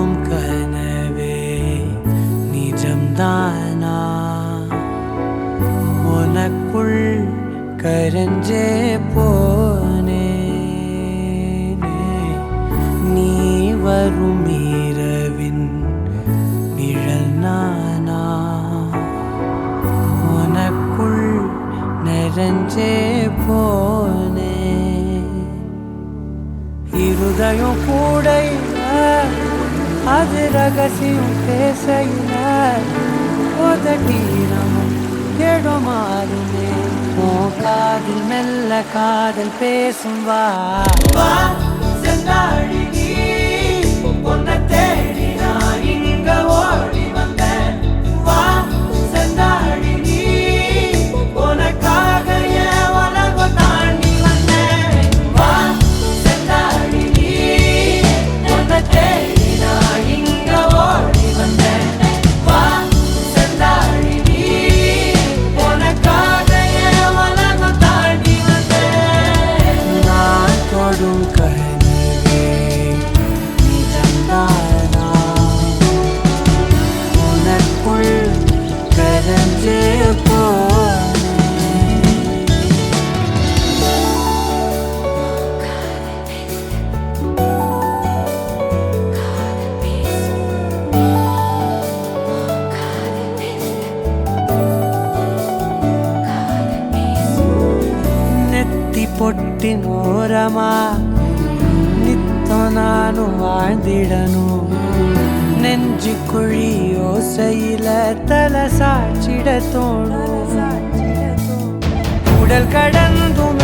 தொடும் கனவே நிஜம்தானா உனக்குள் கரஞ்சே போனே நீ வரும் இரவின் நிழல் நானா உனக்குள் நிறைஞ்சே போனே இருதயம் கூட அது ரகசியம் பேசையில உதட்டீரமும் இடமாறுமே உன் காதில் மெல்ல காதல் பேசும் வா செந்தாழி நீ உன்னை தேடி நான் இங்க ஓடி வந்தேன் வா செந்தாழி நீ உனக்காக என் உலகம் தாண்டி வந்தேன் வா செந்தாழி நீ உன்னை தேடி நான் இங்க ஓடி வந்தேன் வா செந்தாழி நீ உனக்காக என் உலகம் தாண்டி வந்தேன் நான் தொடும் கனவே நிஜம்தானா உனக்குள் கரஞ்சே நெத்தி பொட்டின் ஓரமா நித்தம் நானும் வாழ்ந்திடணும் நெஞ்சு குழி யோசையில தலை சாட்சிட தோணும் உடல் கடந்தும்